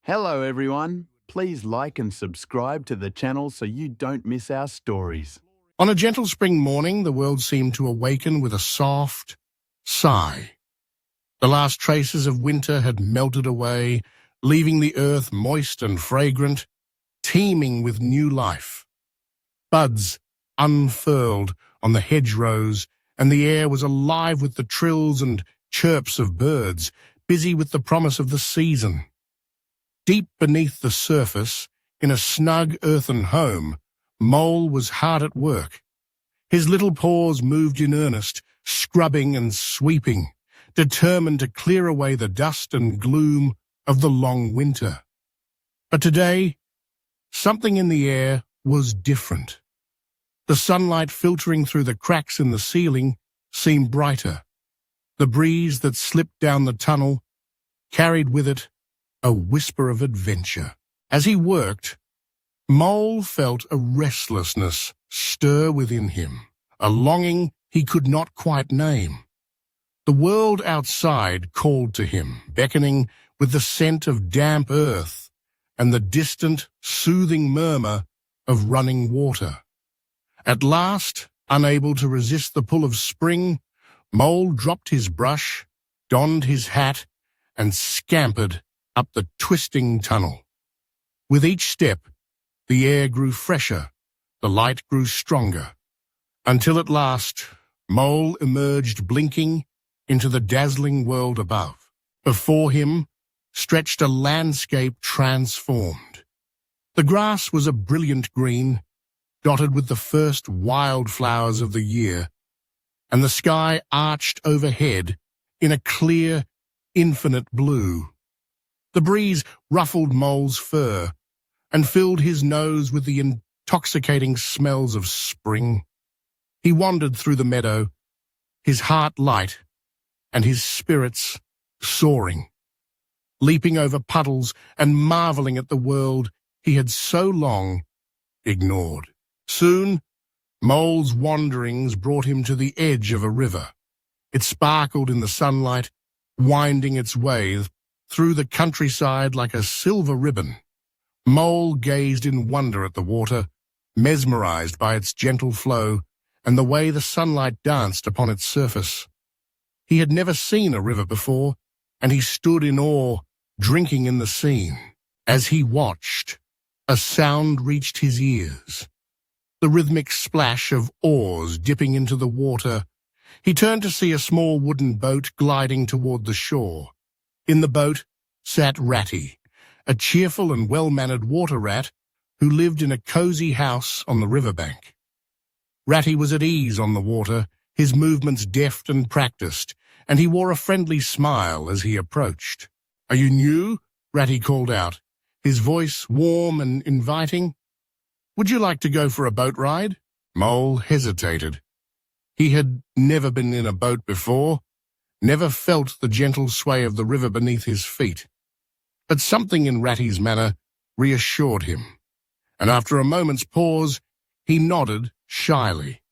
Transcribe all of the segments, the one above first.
Hello everyone, please like and subscribe to the channel so you don't miss our stories. On a gentle spring morning, the world seemed to awaken with a soft sigh. The last traces of winter had melted away, leaving the earth moist and fragrant, teeming with new life. Buds unfurled on the hedgerows, and the air was alive with the trills and chirps of birds, busy with the promise of the season. Deep beneath the surface, in a snug earthen home, Mole was hard at work. His little paws moved in earnest, scrubbing and sweeping, determined to clear away the dust and gloom of the long winter. But today, something in the air was different. The sunlight filtering through the cracks in the ceiling seemed brighter. The breeze that slipped down the tunnel carried with it a whisper of adventure. As he worked, Mole felt a restlessness stir within him, a longing he could not quite name. The world outside called to him, beckoning with the scent of damp earth and the distant, soothing murmur of running water. At last, unable to resist the pull of spring, Mole dropped his brush, donned his hat, and scampered up the twisting tunnel. With each step, the air grew fresher, the light grew stronger, until at last, Mole emerged blinking into the dazzling world above. Before him stretched a landscape transformed. The grass was a brilliant green, dotted with the first wildflowers of the year, and the sky arched overhead in a clear, infinite blue. The breeze ruffled Mole's fur and filled his nose with the intoxicating smells of spring. He wandered through the meadow, his heart light and his spirits soaring, leaping over puddles and marveling at the world he had so long ignored. Soon, Mole's wanderings brought him to the edge of a river. It sparkled in the sunlight, winding its way through the countryside like a silver ribbon. Mole gazed in wonder at the water, mesmerized by its gentle flow and the way the sunlight danced upon its surface. He had never seen a river before, and he stood in awe, drinking in the scene. As he watched, a sound reached his ears, the rhythmic splash of oars dipping into the water. He turned to see a small wooden boat gliding toward the shore. In the boat sat Ratty, a cheerful and well-mannered water rat who lived in a cozy house on the riverbank. Ratty was at ease on the water, his movements deft and practiced, and he wore a friendly smile as he approached. "Are you new?" Ratty called out, his voice warm and inviting. "Would you like to go for a boat ride?" Mole hesitated. He had never been in a boat before, never felt the gentle sway of the river beneath his feet. But something in Ratty's manner reassured him, and after a moment's pause, he nodded shyly.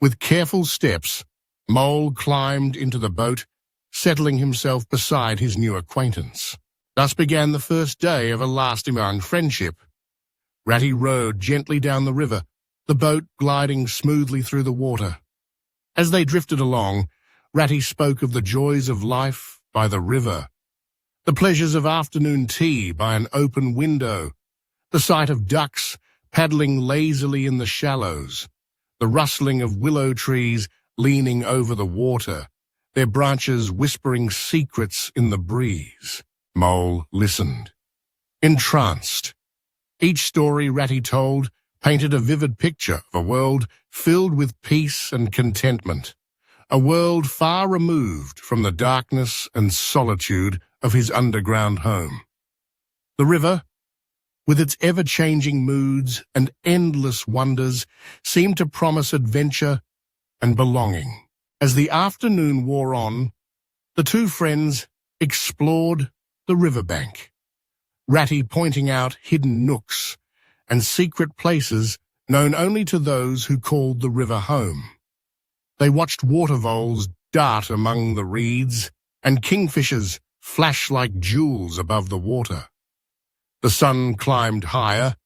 With careful steps, Mole climbed into the boat, settling himself beside his new acquaintance. Thus began the first day of a lasting friendship. Ratty rowed gently down the river, the boat gliding smoothly through the water. As they drifted along, Ratty spoke of the joys of life by the river, the pleasures of afternoon tea by an open window, the sight of ducks paddling lazily in the shallows, the rustling of willow trees leaning over the water, their branches whispering secrets in the breeze. Mole listened, entranced. Each story Ratty told painted a vivid picture of a world filled with peace and contentment, a world far removed from the darkness and solitude of his underground home. The river, with its ever-changing moods and endless wonders, seemed to promise adventure and belonging. As the afternoon wore on, the two friends explored the riverbank, Ratty pointing out hidden nooks and secret places known only to those who called the river home. They watched water voles dart among the reeds and kingfishers flash like jewels above the water. The sun climbed higher,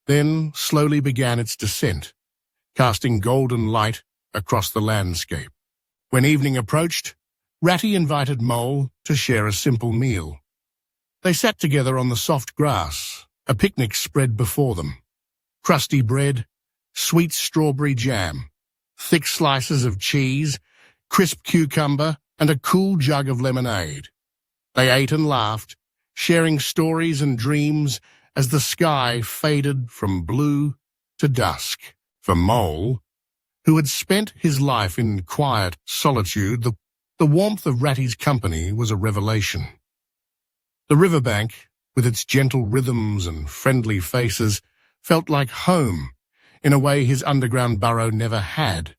then slowly began its descent, casting golden light across the landscape. When evening approached, Ratty invited Mole to share a simple meal. They sat together on the soft grass, a picnic spread before them. Crusty bread, sweet strawberry jam, thick slices of cheese, crisp cucumber, and a cool jug of lemonade. They ate and laughed, sharing stories and dreams as the sky faded from blue to dusk. For Mole, who had spent his life in quiet solitude, the warmth of Ratty's company was a revelation. The riverbank, with its gentle rhythms and friendly faces, felt like home in a way his underground burrow never had.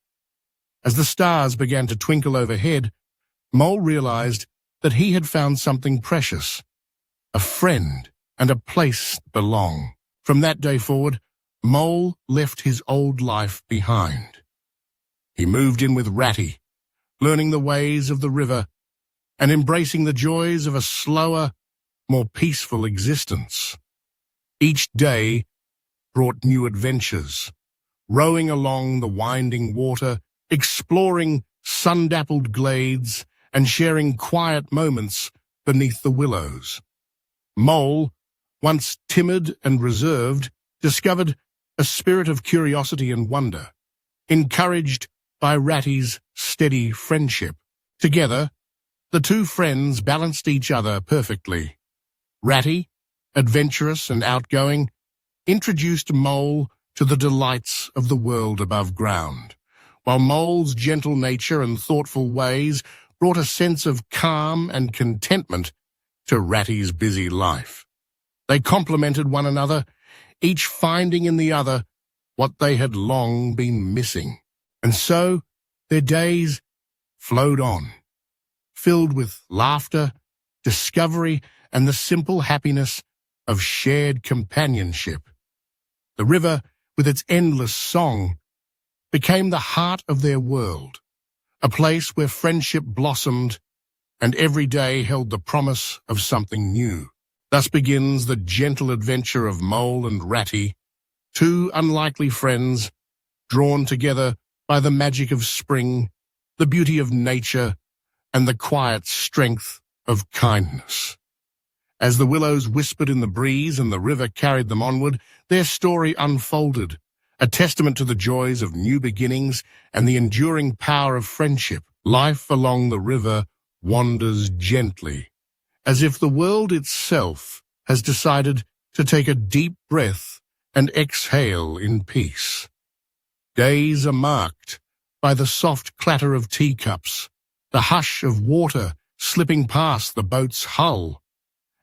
As the stars began to twinkle overhead, Mole realized that he had found something precious, a friend and a place to belong. From that day forward, Mole left his old life behind. He moved in with Ratty, learning the ways of the river and embracing the joys of a slower, more peaceful existence. Each day brought new adventures, rowing along the winding water, exploring sun-dappled glades, and sharing quiet moments beneath the willows. Mole, once timid and reserved, discovered a spirit of curiosity and wonder, encouraged by Ratty's steady friendship. Together, the two friends balanced each other perfectly. Ratty, adventurous and outgoing, introduced Mole to the delights of the world above ground, while Mole's gentle nature and thoughtful ways brought a sense of calm and contentment to Ratty's busy life. They complemented one another, each finding in the other what they had long been missing. And so their days flowed on, filled with laughter, discovery, and the simple happiness of shared companionship. The river, with its endless song, became the heart of their world, a place where friendship blossomed and every day held the promise of something new. Thus begins the gentle adventure of Mole and Ratty, two unlikely friends drawn together by the magic of spring, the beauty of nature, and the quiet strength of kindness. As the willows whispered in the breeze and the river carried them onward, their story unfolded, a testament to the joys of new beginnings and the enduring power of friendship. Life along the river wanders gently, as if the world itself has decided to take a deep breath and exhale in peace. Days are marked by the soft clatter of teacups, the hush of water slipping past the boat's hull,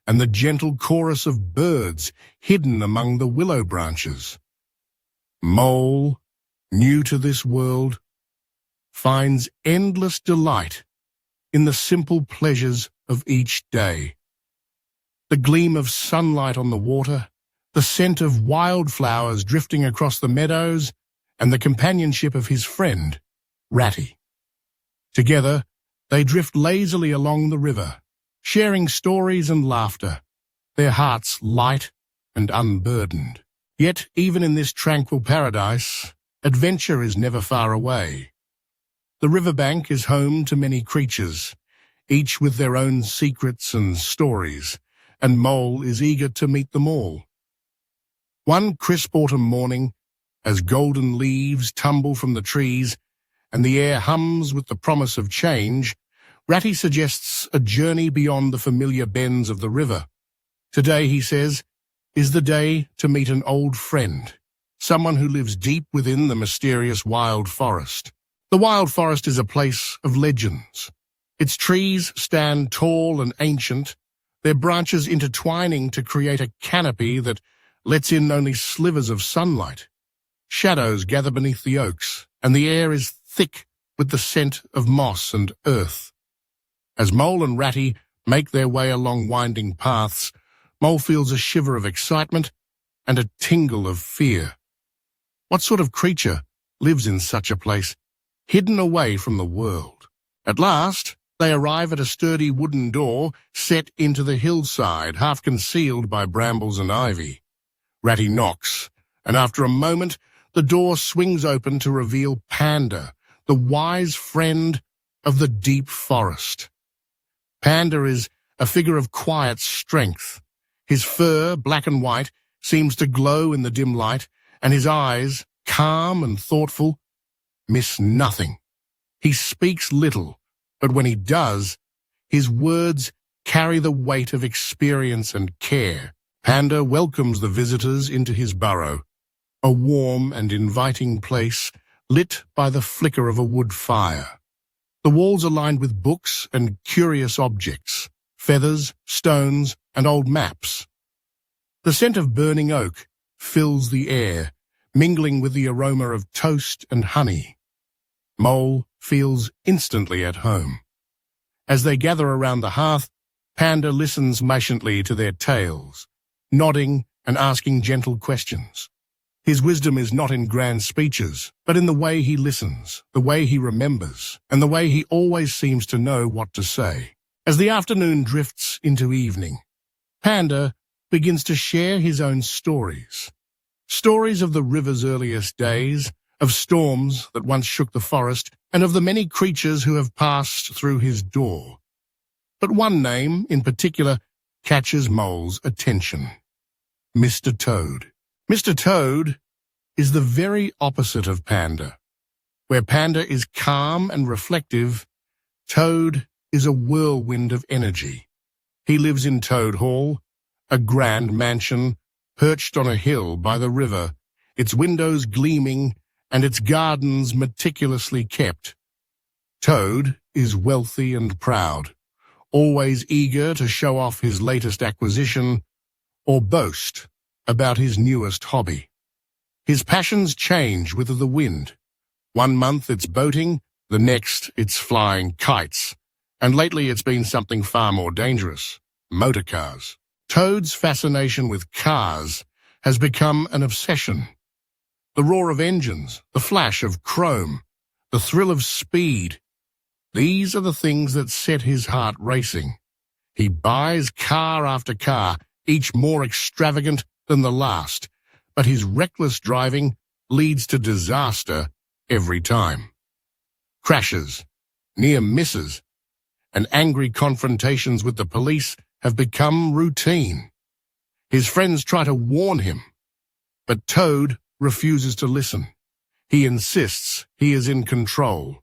and the gentle chorus of birds hidden among the willow branches. Mole, new to this world, finds endless delight in the simple pleasures of each day. The gleam of sunlight on the water, the scent of wildflowers drifting across the meadows, and the companionship of his friend, Ratty. Together, they drift lazily along the river, sharing stories and laughter, their hearts light and unburdened. Yet, even in this tranquil paradise, adventure is never far away. The riverbank is home to many creatures, each with their own secrets and stories, and Mole is eager to meet them all. One crisp autumn morning, as golden leaves tumble from the trees and the air hums with the promise of change, Ratty suggests a journey beyond the familiar bends of the river. Today, he says, is the day to meet an old friend, someone who lives deep within the mysterious wild forest. The wild forest is a place of legends. Its trees stand tall and ancient, their branches intertwining to create a canopy that lets in only slivers of sunlight. Shadows gather beneath the oaks, and the air is thick with the scent of moss and earth. As Mole and Ratty make their way along winding paths, Mole feels a shiver of excitement and a tingle of fear. What sort of creature lives in such a place, hidden away from the world? At last, They arrive at a sturdy wooden door set into the hillside, half concealed by brambles and ivy. Ratty knocks, and after a moment, the door swings open to reveal Panda, the wise friend of the deep forest. Panda is a figure of quiet strength. His fur, black and white, seems to glow in the dim light, and his eyes, calm and thoughtful, miss nothing. He speaks little, but when he does, his words carry the weight of experience and care. Panda welcomes the visitors into his burrow, a warm and inviting place lit by the flicker of a wood fire. The walls are lined with books and curious objects, feathers, stones, and old maps. The scent of burning oak fills the air, mingling with the aroma of toast and honey. Mole feels instantly at home. As they gather around the hearth, Panda listens patiently to their tales, nodding and asking gentle questions. His wisdom is not in grand speeches, but in the way he listens, the way he remembers, and the way he always seems to know what to say. As the afternoon drifts into evening, Panda begins to share his own stories. Stories of the river's earliest days, of storms that once shook the forest, and of the many creatures who have passed through his door. But one name, in particular, catches Mole's attention. Mr. Toad. Mr. Toad is the very opposite of Panda. Where Panda is calm and reflective, Toad is a whirlwind of energy. He lives in Toad Hall, a grand mansion perched on a hill by the river, its windows gleaming and its gardens meticulously kept. Toad is wealthy and proud, always eager to show off his latest acquisition or boast about his newest hobby. His passions change with the wind. One month it's boating, the next it's flying kites, and lately it's been something far more dangerous, motor cars. Toad's fascination with cars has become an obsession. The roar of engines, the flash of chrome, the thrill of speed, these are the things that set his heart racing. He buys car after car, each more extravagant than the last, but his reckless driving leads to disaster every time. Crashes, near misses, and angry confrontations with the police have become routine. His friends try to warn him, but Toad refuses to listen. He insists he is in control,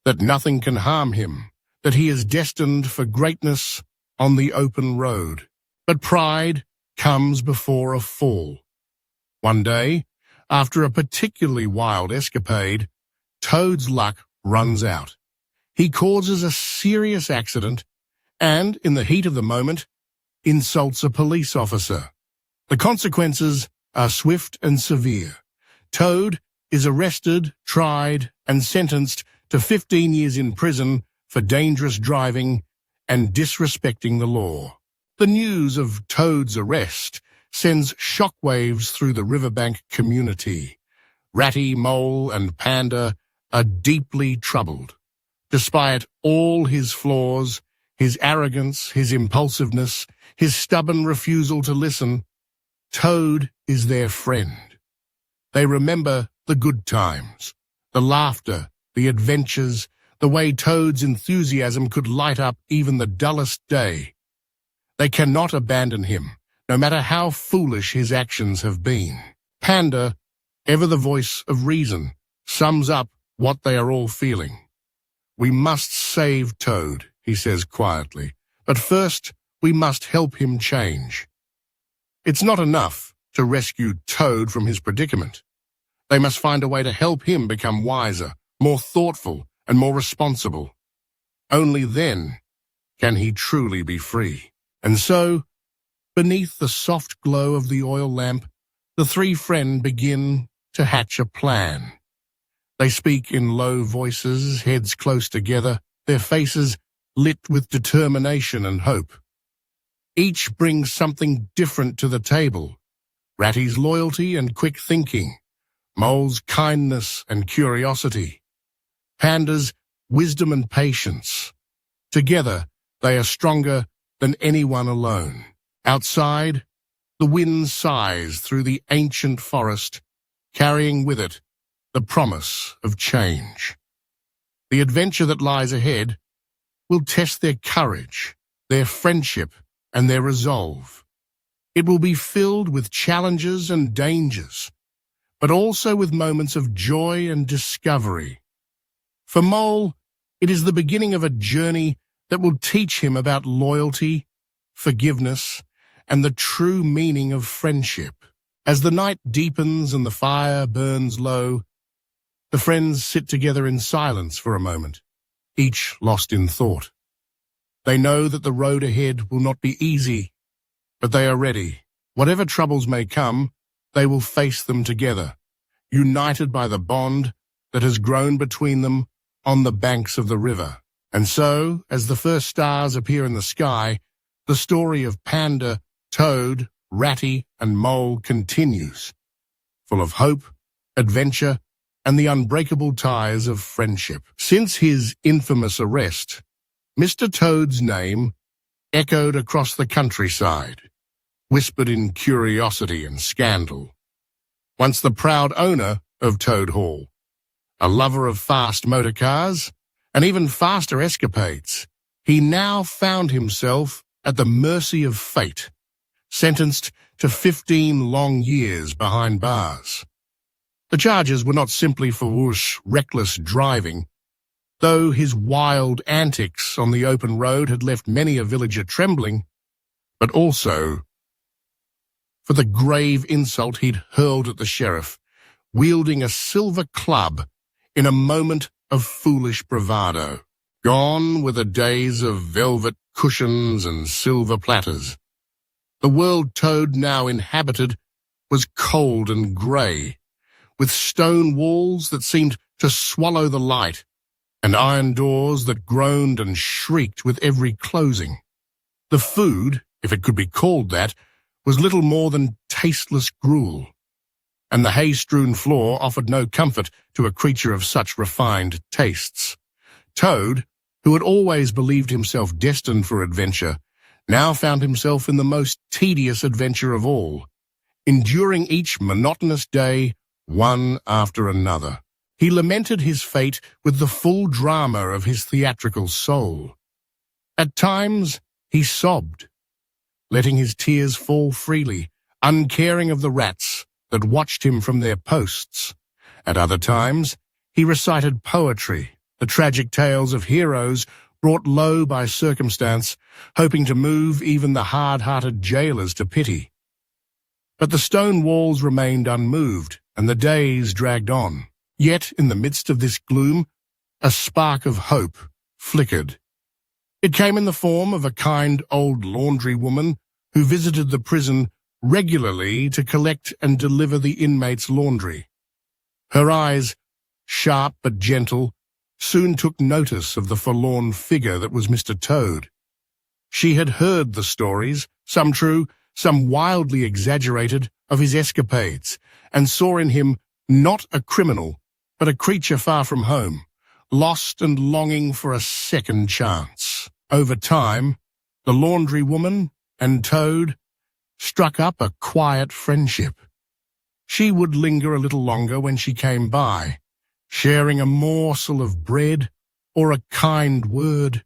that nothing can harm him, that he is destined for greatness on the open road. But pride comes before a fall. One day, after a particularly wild escapade, Toad's luck runs out. He causes a serious accident and, in the heat of the moment, insults a police officer. The consequences are swift and severe. Toad is arrested, tried, and sentenced to 15 years in prison for dangerous driving and disrespecting the law. The news of Toad's arrest sends shockwaves through the riverbank community. Ratty, Mole, and Panda are deeply troubled. Despite all his flaws, his arrogance, his impulsiveness, his stubborn refusal to listen, Toad is their friend. They remember the good times, the laughter, the adventures, the way Toad's enthusiasm could light up even the dullest day. They cannot abandon him, no matter how foolish his actions have been. Panda, ever the voice of reason, sums up what they are all feeling. We must save Toad, he says quietly, but first we must help him change. It's not enough to rescue Toad from his predicament. They must find a way to help him become wiser, more thoughtful, and more responsible. Only then can he truly be free. And so, beneath the soft glow of the oil lamp, the three friends begin to hatch a plan. They speak in low voices, heads close together, their faces lit with determination and hope. Each brings something different to the table. Ratty's loyalty and quick thinking, Mole's kindness and curiosity, Panda's wisdom and patience, Together, they are stronger than anyone alone. Outside, the wind sighs through the ancient forest, carrying with it the promise of change. The adventure that lies ahead will test their courage, their friendship, and their resolve. It will be filled with challenges and dangers, but also with moments of joy and discovery. For Mole, it is the beginning of a journey that will teach him about loyalty, forgiveness, and the true meaning of friendship. As the night deepens and the fire burns low, the friends sit together in silence for a moment, each lost in thought. They know that the road ahead will not be easy, but they are ready. Whatever troubles may come, they will face them together, united by the bond that has grown between them on the banks of the river. And so, as the first stars appear in the sky, the story of Panda, Toad, Ratty, and Mole continues, full of hope, adventure, and the unbreakable ties of friendship. Since his infamous arrest, Mr. Toad's name echoed across the countryside, whispered in curiosity and scandal. Once the proud owner of Toad Hall, a lover of fast motor cars and even faster escapades, he now found himself at the mercy of fate, sentenced to 15 long years behind bars. The charges were not simply for Whoosh's reckless driving, though his wild antics on the open road had left many a villager trembling, but also for the grave insult he'd hurled at the sheriff, wielding a silver club in a moment of foolish bravado. Gone were the days of velvet cushions and silver platters. The world Toad now inhabited was cold and grey, with stone walls that seemed to swallow the light, and iron doors that groaned and shrieked with every closing. The food, if it could be called that, was little more than tasteless gruel, and the hay-strewn floor offered no comfort to a creature of such refined tastes. Toad, who had always believed himself destined for adventure, now found himself in the most tedious adventure of all, enduring each monotonous day, one after another. He lamented his fate with the full drama of his theatrical soul. At times, he sobbed, letting his tears fall freely, uncaring of the rats that watched him from their posts. At other times, he recited poetry, the tragic tales of heroes brought low by circumstance, hoping to move even the hard-hearted jailers to pity. But the stone walls remained unmoved, and the days dragged on. Yet, in the midst of this gloom, a spark of hope flickered. It came in the form of a kind old laundry woman who visited the prison regularly to collect and deliver the inmates' laundry. Her eyes, sharp but gentle, soon took notice of the forlorn figure that was Mr. Toad. She had heard the stories, some true, some wildly exaggerated, of his escapades, and saw in him not a criminal, but a creature far from home, lost and longing for a second chance. Over time, the laundry woman and Toad struck up a quiet friendship. She would linger a little longer when she came by, sharing a morsel of bread or a kind word,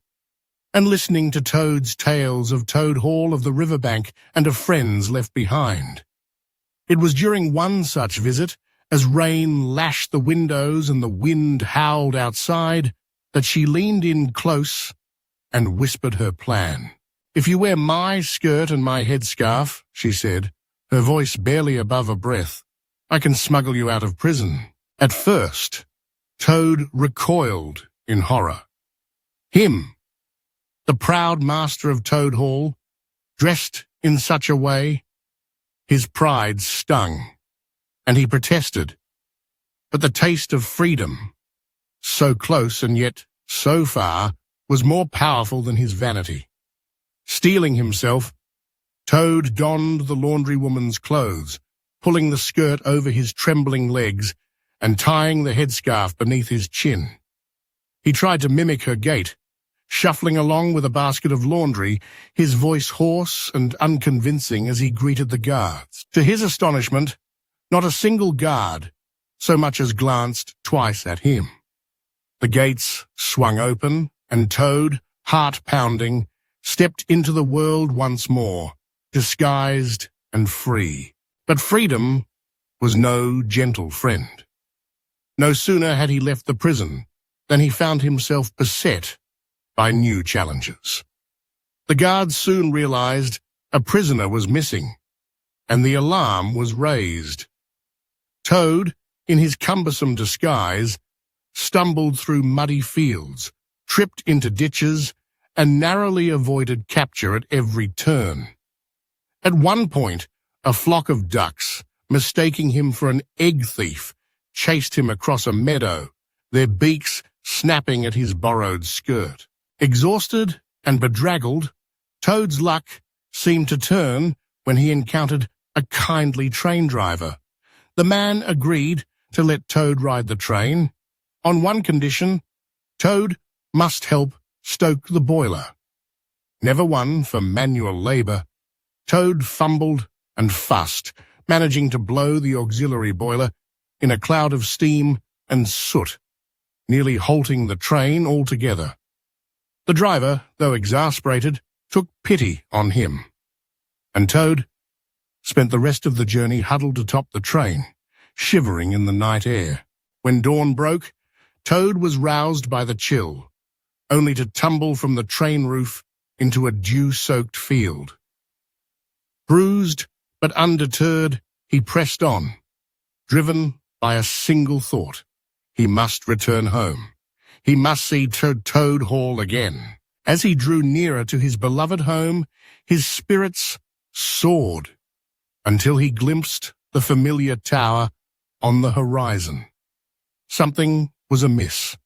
and listening to Toad's tales of Toad Hall, of the riverbank, and of friends left behind. It was during one such visit, as rain lashed the windows and the wind howled outside, that she leaned in close and whispered her plan. "If you wear my skirt and my headscarf," she said, her voice barely above a breath, "I can smuggle you out of prison." At first, Toad recoiled in horror. Him, the proud master of Toad Hall, dressed in such a way? His pride stung, and he protested. But the taste of freedom, so close and yet so far, was more powerful than his vanity. Steeling himself, Toad donned the laundry woman's clothes, pulling the skirt over his trembling legs and tying the headscarf beneath his chin. He tried to mimic her gait, shuffling along with a basket of laundry, his voice hoarse and unconvincing as he greeted the guards. To his astonishment, not a single guard so much as glanced twice at him. The gates swung open, and Toad, heart-pounding, stepped into the world once more, disguised and free. But freedom was no gentle friend. No sooner had he left the prison than he found himself beset by new challenges. The guards soon realized a prisoner was missing, and the alarm was raised. Toad, in his cumbersome disguise, stumbled through muddy fields, tripped into ditches, and narrowly avoided capture at every turn. At one point, a flock of ducks, mistaking him for an egg thief, chased him across a meadow, their beaks snapping at his borrowed skirt. Exhausted and bedraggled, Toad's luck seemed to turn when he encountered a kindly train driver. The man agreed to let Toad ride the train. On one condition, Toad must help stoke the boiler. Never one for manual labor, Toad fumbled and fussed, managing to blow the auxiliary boiler in a cloud of steam and soot, nearly halting the train altogether. The driver, though exasperated, took pity on him, and Toad spent the rest of the journey huddled atop the train, shivering in the night air. When dawn broke, Toad was roused by the chill, only to tumble from the train roof into a dew-soaked field. Bruised but undeterred, he pressed on, driven by a single thought. He must return home. He must see Toad Hall again. As he drew nearer to his beloved home, his spirits soared until he glimpsed the familiar tower on the horizon. Something was amiss.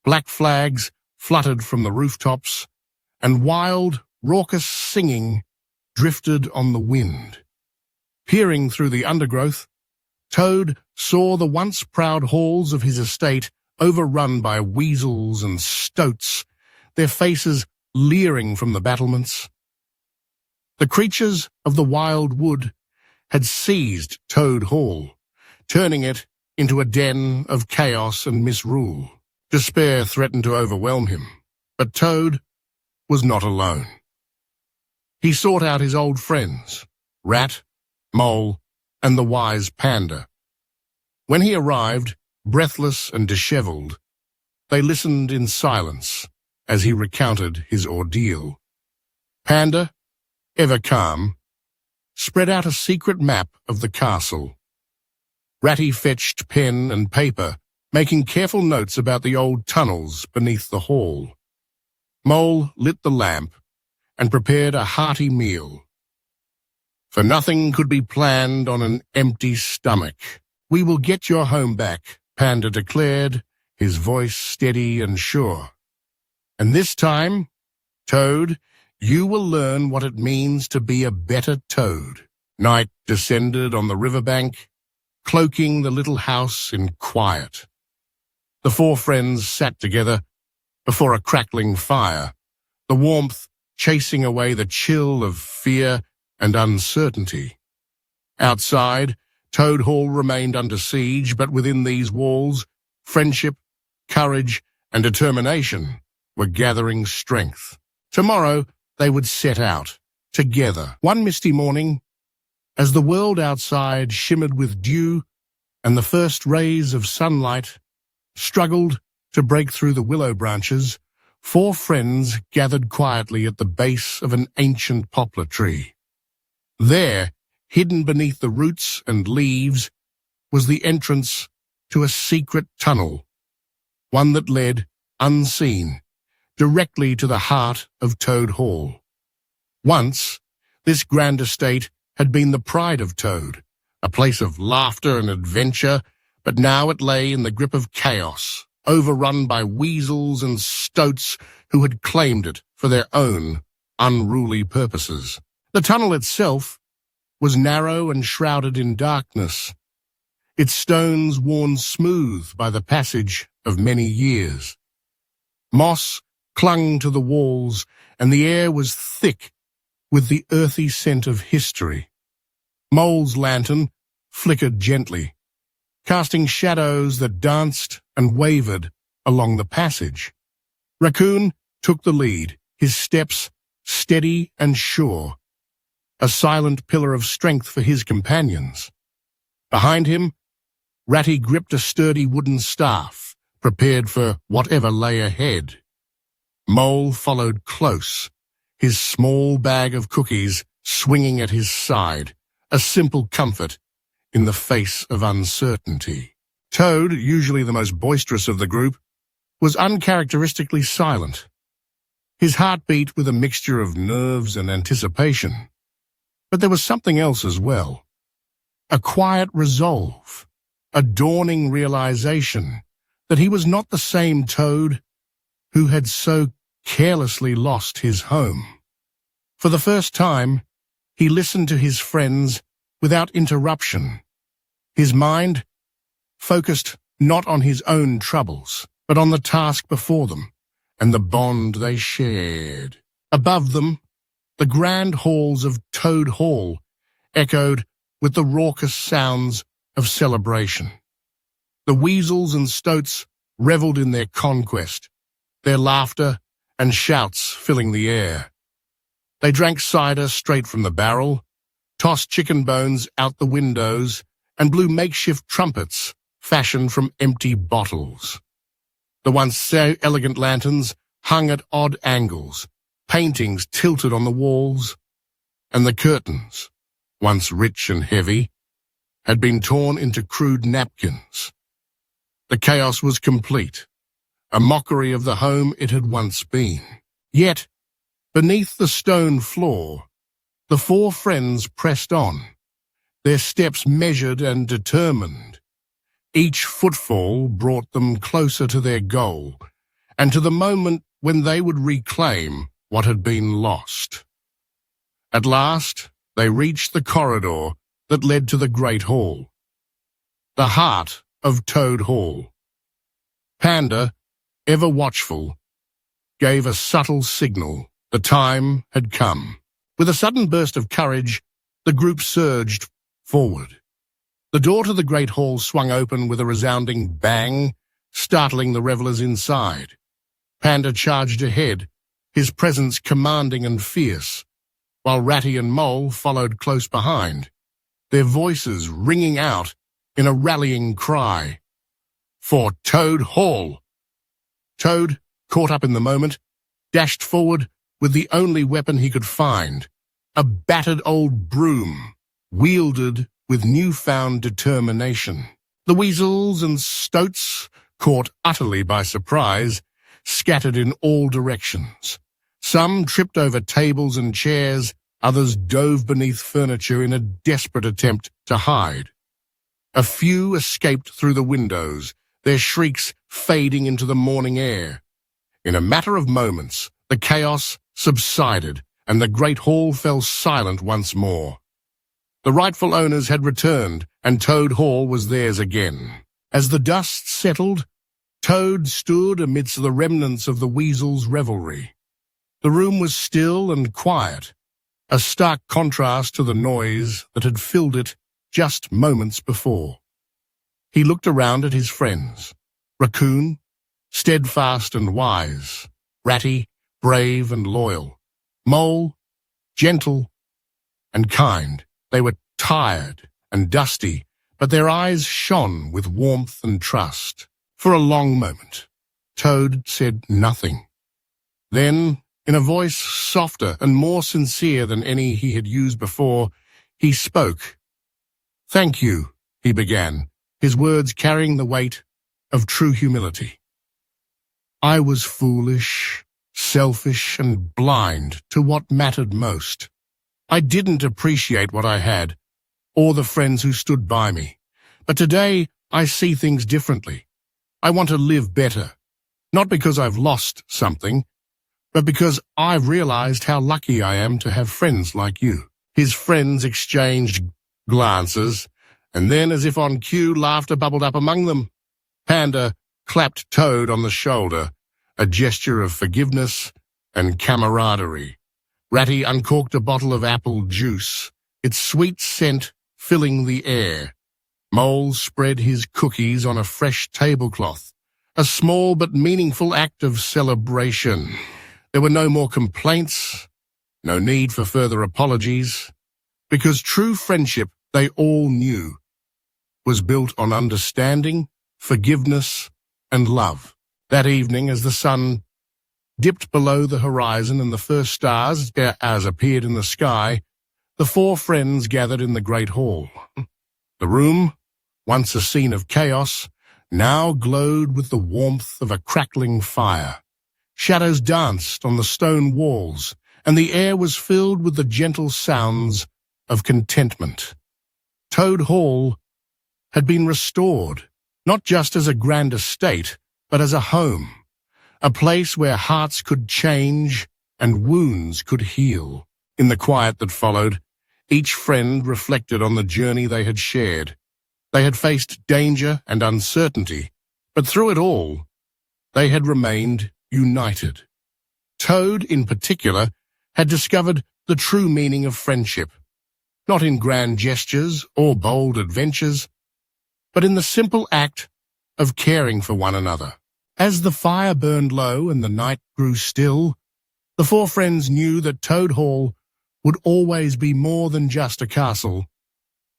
Black flags fluttered from the rooftops, and wild, raucous singing drifted on the wind. Peering through the undergrowth, Toad saw the once proud halls of his estate overrun by weasels and stoats, their faces leering from the battlements. The creatures of the wild wood had seized Toad Hall, turning it into a den of chaos and misrule. Despair threatened to overwhelm him, but Toad was not alone. He sought out his old friends, Rat, Mole, and the wise Panda. When he arrived, breathless and dishevelled, they listened in silence as he recounted his ordeal. Panda, ever calm, spread out a secret map of the castle. Ratty fetched pen and paper, making careful notes about the old tunnels beneath the hall. Mole lit the lamp and prepared a hearty meal. For nothing could be planned on an empty stomach. "We will get your home back," Panda declared, his voice steady and sure. "And this time, Toad, you will learn what it means to be a better Toad." Night descended on the riverbank, cloaking the little house in quiet. The four friends sat together before a crackling fire, the warmth chasing away the chill of fear and uncertainty. Outside, Toad Hall remained under siege, but within these walls, friendship, courage, and determination were gathering strength. Tomorrow, they would set out, together. One misty morning, as the world outside shimmered with dew and the first rays of sunlight struggled to break through the willow branches, four friends gathered quietly at the base of an ancient poplar tree. There, hidden beneath the roots and leaves, was the entrance to a secret tunnel, one that led, unseen, directly to the heart of Toad Hall. Once, this grand estate had been the pride of Toad, a place of laughter and adventure, but now it lay in the grip of chaos, overrun by weasels and stoats who had claimed it for their own unruly purposes. The tunnel itself was narrow and shrouded in darkness, its stones worn smooth by the passage of many years. Moss clung to the walls, and the air was thick with the earthy scent of history. Mole's lantern flickered gently, casting shadows that danced and wavered along the passage. Raccoon took the lead, his steps steady and sure, a silent pillar of strength for his companions. Behind him, Ratty gripped a sturdy wooden staff, prepared for whatever lay ahead. Mole followed close, his small bag of cookies swinging at his side, a simple comfort in the face of uncertainty. Toad, usually the most boisterous of the group, was uncharacteristically silent. His heart beat with a mixture of nerves and anticipation. But there was something else as well. A quiet resolve, a dawning realization that he was not the same Toad who had so carelessly lost his home. For the first time, he listened to his friends without interruption. His mind focused not on his own troubles, but on the task before them and the bond they shared. Above them, the grand halls of Toad Hall echoed with the raucous sounds of celebration. The weasels and stoats revelled in their conquest, their laughter and shouts filling the air. They drank cider straight from the barrel, tossed chicken bones out the windows, and blew makeshift trumpets fashioned from empty bottles. The once so elegant lanterns hung at odd angles, paintings tilted on the walls, and the curtains, once rich and heavy, had been torn into crude napkins. The chaos was complete, a mockery of the home it had once been. Yet, beneath the stone floor, the four friends pressed on, their steps measured and determined. Each footfall brought them closer to their goal, and to the moment when they would reclaim what had been lost. At last, they reached the corridor that led to the Great Hall, the heart of Toad Hall. Panda, ever watchful, gave a subtle signal. The time had come. With a sudden burst of courage, the group surged forward. The door to the Great Hall swung open with a resounding bang, startling the revellers inside. Panda charged ahead, his presence commanding and fierce, while Ratty and Mole followed close behind, their voices ringing out in a rallying cry. For Toad Hall! Toad, caught up in the moment, dashed forward with the only weapon he could find, a battered old broom, wielded with newfound determination. The weasels and stoats, caught utterly by surprise, scattered in all directions. Some tripped over tables and chairs, others dove beneath furniture in a desperate attempt to hide. A few escaped through the windows, their shrieks fading into the morning air. In a matter of moments, the chaos subsided, and the Great Hall fell silent once more. The rightful owners had returned, and Toad Hall was theirs again. As the dust settled, Toad stood amidst the remnants of the weasel's revelry. The room was still and quiet, a stark contrast to the noise that had filled it just moments before. He looked around at his friends. Raccoon, steadfast and wise. Ratty, brave and loyal. Mole, gentle and kind. They were tired and dusty, but their eyes shone with warmth and trust. For a long moment, Toad said nothing. Then, in a voice softer and more sincere than any he had used before, he spoke. "Thank you," he began, his words carrying the weight of true humility. "I was foolish, selfish, and blind to what mattered most. I didn't appreciate what I had, or the friends who stood by me. But today, I see things differently. I want to live better, not because I've lost something, but because I've realized how lucky I am to have friends like you." His friends exchanged glances, and then, as if on cue, laughter bubbled up among them. Panda clapped Toad on the shoulder, a gesture of forgiveness and camaraderie. Ratty uncorked a bottle of apple juice, its sweet scent filling the air. Mole spread his cookies on a fresh tablecloth, a small but meaningful act of celebration. There were no more complaints, no need for further apologies, because true friendship, they all knew, was built on understanding, forgiveness, and love. That evening, as the sun dipped below the horizon and the first stars as appeared in the sky, the four friends gathered in the great hall. The room, once a scene of chaos, now glowed with the warmth of a crackling fire. Shadows danced on the stone walls, and the air was filled with the gentle sounds of contentment. Toad Hall had been restored, not just as a grand estate, but as a home, a place where hearts could change and wounds could heal. In the quiet that followed, each friend reflected on the journey they had shared. They had faced danger and uncertainty, but through it all, they had remained united. Toad, in particular, had discovered the true meaning of friendship, not in grand gestures or bold adventures, but in the simple act of caring for one another. As the fire burned low and the night grew still, the four friends knew that Toad Hall would always be more than just a castle.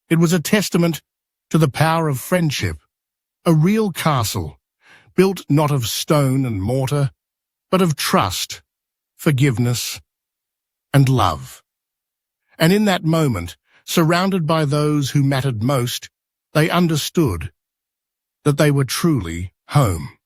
It was a testament to the power of friendship, a real castle, built not of stone and mortar, but of trust, forgiveness, and love. And in that moment, surrounded by those who mattered most, they understood that they were truly home.